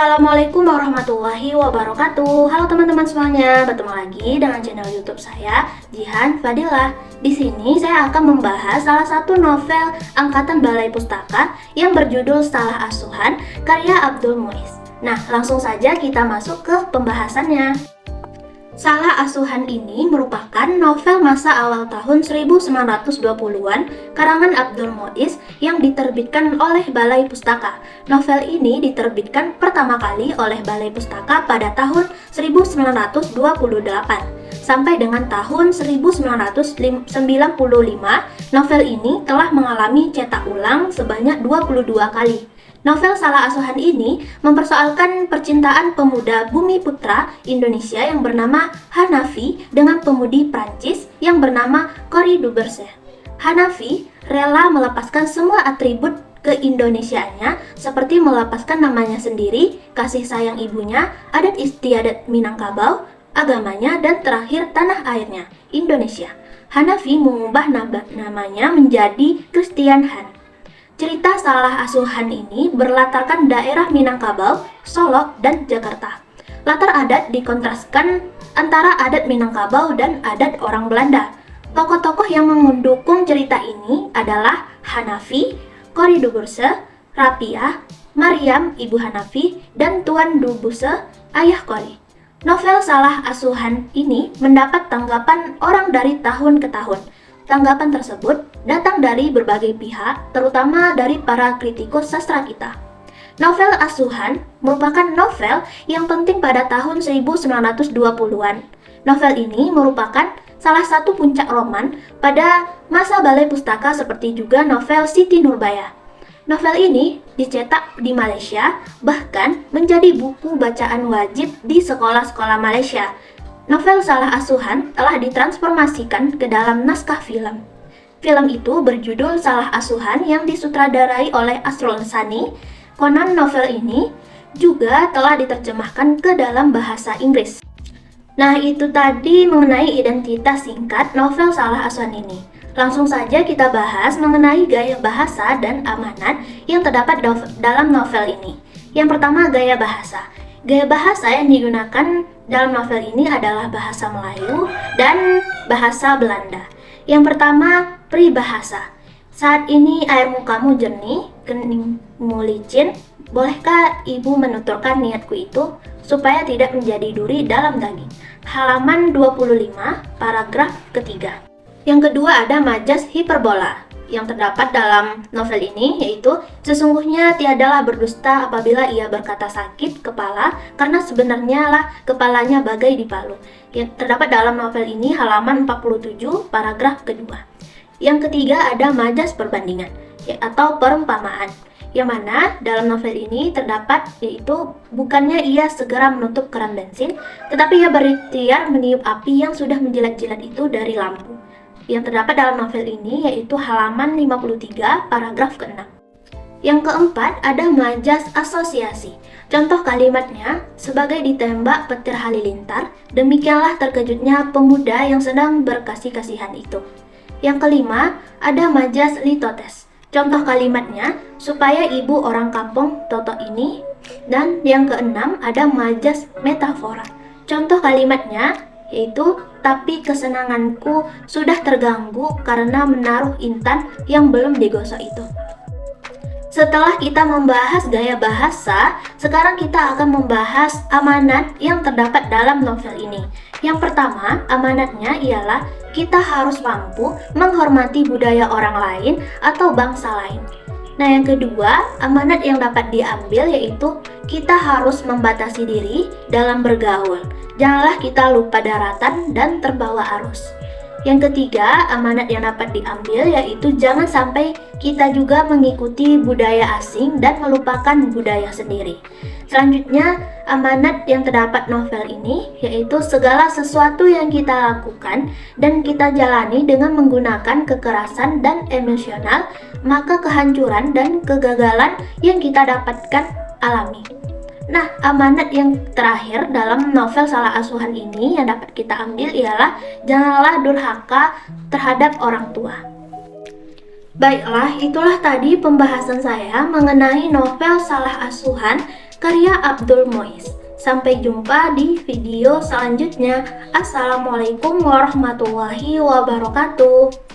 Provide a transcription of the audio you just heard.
Assalamualaikum warahmatullahi wabarakatuh. Halo teman-teman semuanya, bertemu lagi dengan channel YouTube saya, Jihan Fadilah. Di sini saya akan membahas salah satu novel angkatan Balai Pustaka yang berjudul Salah Asuhan karya Abdul Muiz. Nah, langsung saja kita masuk ke pembahasannya. Salah Asuhan ini merupakan novel masa awal tahun 1920-an karangan Abdul Muiz yang diterbitkan oleh Balai Pustaka. Novel ini diterbitkan pertama kali oleh Balai Pustaka pada tahun 1928 sampai dengan tahun 1995. Novel ini telah mengalami cetak ulang sebanyak 22 kali. Novel Salah Asuhan ini mempersoalkan percintaan pemuda bumi putra Indonesia yang bernama Hanafi dengan pemudi Prancis yang bernama Cory Duberse. Hanafi rela melepaskan semua atribut keindonesiaannya seperti melepaskan namanya sendiri, kasih sayang ibunya, adat istiadat Minangkabau, agamanya, dan terakhir tanah airnya, Indonesia. Hanafi mengubah namanya menjadi Christian Han. Cerita Salah Asuhan ini berlatarkan daerah Minangkabau, Solo, dan Jakarta. Latar adat dikontraskan antara adat Minangkabau dan adat orang Belanda. Tokoh-tokoh yang mendukung cerita ini adalah Hanafi, Cory Duberse, Rapiah, Mariam, ibu Hanafi, dan Tuan Duberse, ayah Cory. Novel Salah Asuhan ini mendapat tanggapan orang dari tahun ke tahun. Tanggapan tersebut datang dari berbagai pihak, terutama dari para kritikus sastra kita. Novel Asuhan merupakan novel yang penting pada tahun 1920-an. Novel ini merupakan salah satu puncak roman pada masa Balai Pustaka seperti juga novel Siti Nurbaya. Novel ini dicetak di Malaysia, bahkan menjadi buku bacaan wajib di sekolah-sekolah Malaysia. Novel Salah Asuhan telah ditransformasikan ke dalam naskah film. Film itu berjudul Salah Asuhan yang disutradarai oleh Asrul Sani. Konon novel ini juga telah diterjemahkan ke dalam bahasa Inggris. Nah, itu tadi mengenai identitas singkat novel Salah Asuhan ini. Langsung saja kita bahas mengenai gaya bahasa dan amanat yang terdapat dalam novel ini. Yang pertama, gaya bahasa. Gaya bahasa yang digunakan dalam novel ini adalah bahasa Melayu dan bahasa Belanda. Yang pertama, peribahasa. Saat ini air mukamu jernih, keningmu licin. Bolehkah ibu menuturkan niatku itu supaya tidak menjadi duri dalam daging? Halaman 25, paragraf ketiga. Yang kedua ada majas hiperbola yang terdapat dalam novel ini, yaitu sesungguhnya tiadalah berdusta apabila ia berkata sakit kepala karena sebenarnya lah kepalanya bagai dipalu. Yang terdapat dalam novel ini halaman 47 paragraf kedua. Yang ketiga ada majas perbandingan atau perumpamaan, yang mana dalam novel ini terdapat yaitu bukannya ia segera menutup keran bensin, tetapi ia berikhtiar meniup api yang sudah menjilat-jilat itu dari lampu. Yang terdapat dalam novel ini yaitu halaman 53 paragraf ke-6. Yang keempat ada majas asosiasi. Contoh kalimatnya, sebagai ditembak petir halilintar, demikianlah terkejutnya pemuda yang sedang berkasih-kasihan itu. Yang kelima ada majas litotes. Contoh kalimatnya, supaya ibu orang kampung Toto ini. Dan yang keenam ada majas metafora. Contoh kalimatnya yaitu, tapi kesenanganku sudah terganggu karena menaruh intan yang belum digosok itu. Setelah kita membahas gaya bahasa, sekarang kita akan membahas amanat yang terdapat dalam novel ini. Yang pertama, amanatnya ialah kita harus mampu menghormati budaya orang lain atau bangsa lain. Nah, yang kedua, amanat yang dapat diambil yaitu kita harus membatasi diri dalam bergaul. Janganlah kita lupa daratan dan terbawa arus. Yang ketiga, amanat yang dapat diambil yaitu jangan sampai kita juga mengikuti budaya asing dan melupakan budaya sendiri. Selanjutnya, amanat yang terdapat novel ini yaitu segala sesuatu yang kita lakukan dan kita jalani dengan menggunakan kekerasan dan emosional, maka kehancuran dan kegagalan yang kita dapatkan alami. Nah, amanat yang terakhir dalam novel Salah Asuhan ini yang dapat kita ambil ialah janganlah durhaka terhadap orang tua. Baiklah, itulah tadi pembahasan saya mengenai novel Salah Asuhan karya Abdul Muiz. Sampai jumpa di video selanjutnya. Assalamualaikum warahmatullahi wabarakatuh.